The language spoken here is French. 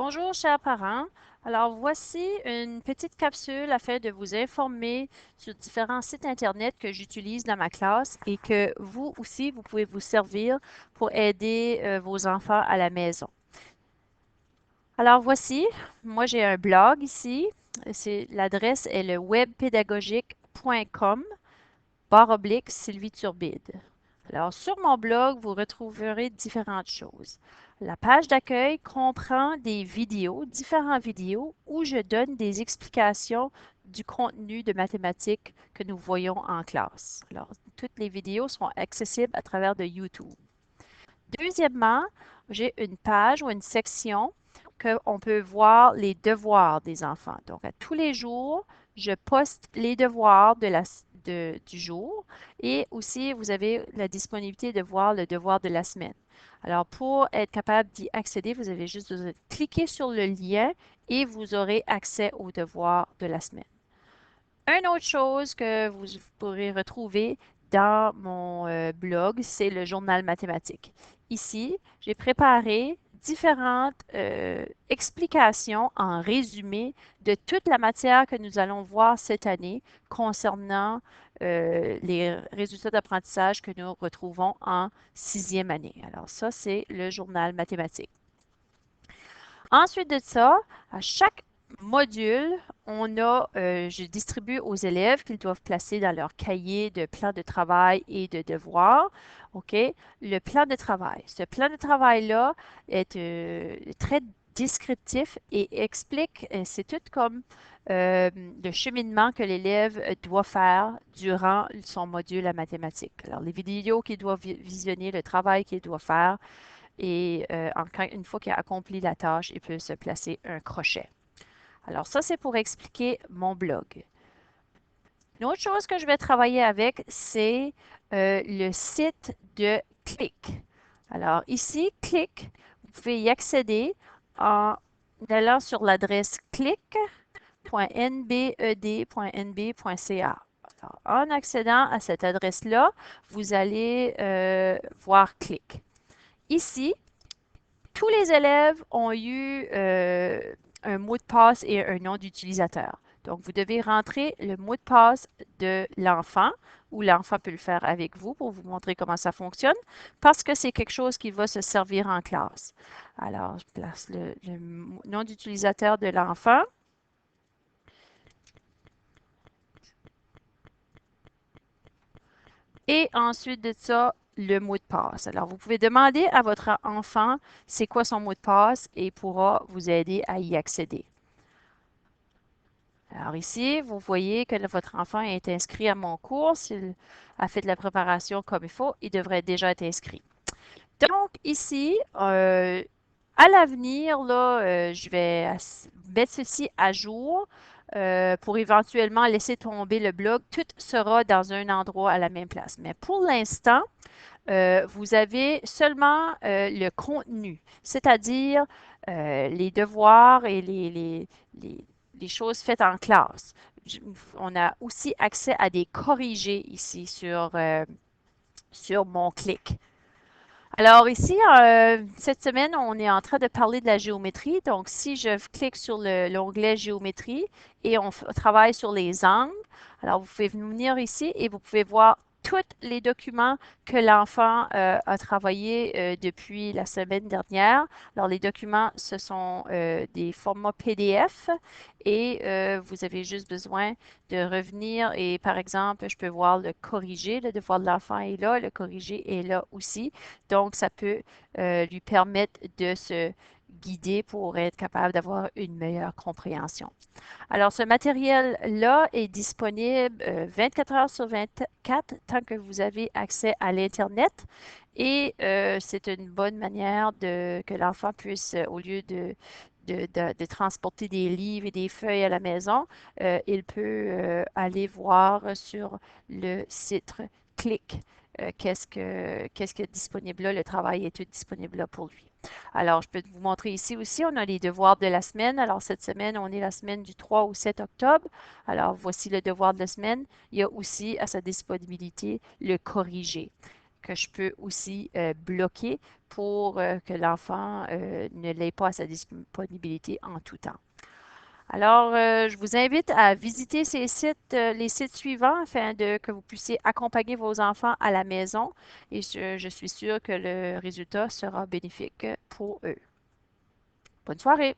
Bonjour, chers parents. Alors, voici une petite capsule afin de vous informer sur différents sites Internet que j'utilise dans ma classe et que vous aussi, vous pouvez vous servir pour aider vos enfants à la maison. Alors, voici, moi j'ai un blog ici. L'adresse est le webpédagogique.com Sylvie Turbide. Alors, sur mon blog, vous retrouverez différentes choses. La page d'accueil comprend des vidéos, différentes vidéos, où je donne des explications du contenu de mathématiques que nous voyons en classe. Alors, toutes les vidéos sont accessibles à travers de YouTube. Deuxièmement, j'ai une page ou une section qu'on peut voir les devoirs des enfants. Donc, à tous les jours, je poste les devoirs du jour et aussi vous avez la disponibilité de voir le devoir de la semaine. Alors, pour être capable d'y accéder, vous avez juste besoin de cliquer sur le lien et vous aurez accès aux devoirs de la semaine. Une autre chose que vous pourrez retrouver dans mon blog, c'est le journal mathématique. Ici, j'ai préparé différentes explications en résumé de toute la matière que nous allons voir cette année concernant les résultats d'apprentissage que nous retrouvons en sixième année. Alors ça, c'est le journal mathématique. Ensuite de ça, à chaque module, je distribue aux élèves qu'ils doivent placer dans leur cahier de plan de travail et de devoirs, OK, le plan de travail. Ce plan de travail-là est très descriptif et explique, c'est tout comme le cheminement que l'élève doit faire durant son module à mathématiques. Alors, les vidéos qu'il doit visionner, le travail qu'il doit faire, et une fois qu'il a accompli la tâche, il peut se placer un crochet. Alors ça, c'est pour expliquer mon blog. Une autre chose que je vais travailler avec, c'est le site de Click. Alors ici, Click, vous pouvez y accéder en allant sur l'adresse click.nbed.nb.ca. Alors, en accédant à cette adresse-là, vous allez voir Click. Ici, tous les élèves ont eu un mot de passe et un nom d'utilisateur. Donc, vous devez rentrer le mot de passe de l'enfant ou l'enfant peut le faire avec vous pour vous montrer comment ça fonctionne parce que c'est quelque chose qui va se servir en classe. Alors, je place le nom d'utilisateur de l'enfant. Et ensuite de ça, le mot de passe. Alors, vous pouvez demander à votre enfant c'est quoi son mot de passe et il pourra vous aider à y accéder. Alors ici, vous voyez que votre enfant est inscrit à mon cours. S'il a fait de la préparation comme il faut, il devrait déjà être inscrit. Donc ici, à l'avenir, là, je vais mettre ceci à jour pour éventuellement laisser tomber le blog. Tout sera dans un endroit à la même place. Mais pour l'instant, vous avez seulement le contenu, c'est-à-dire les devoirs et les choses faites en classe. On a aussi accès à des corrigés ici sur mon clic. Alors ici, cette semaine, on est en train de parler de la géométrie. Donc, si je clique sur l'onglet géométrie et on travaille sur les angles, alors vous pouvez venir ici et vous pouvez voir tous les documents que l'enfant a travaillé depuis la semaine dernière. Alors, les documents, ce sont des formats PDF et vous avez juste besoin de revenir et, par exemple, je peux voir le corrigé, le devoir de l'enfant est là, le corrigé est là aussi. Donc, ça peut lui permettre de se guider pour être capable d'avoir une meilleure compréhension. Alors, ce matériel-là est disponible 24 heures sur 24 tant que vous avez accès à l'Internet. Et c'est une bonne manière que l'enfant puisse, au lieu de transporter des livres et des feuilles à la maison, il peut aller voir sur le site Click qu'est-ce qui est disponible là. Le travail est tout disponible là pour lui. Alors, je peux vous montrer ici aussi, on a les devoirs de la semaine. Alors, cette semaine, on est la semaine du 3 au 7 octobre. Alors, voici le devoir de la semaine. Il y a aussi à sa disponibilité le corriger que je peux aussi bloquer pour que l'enfant ne l'ait pas à sa disponibilité en tout temps. Alors, je vous invite à visiter ces sites, les sites suivants afin que vous puissiez accompagner vos enfants à la maison et je suis sûre que le résultat sera bénéfique pour eux. Bonne soirée!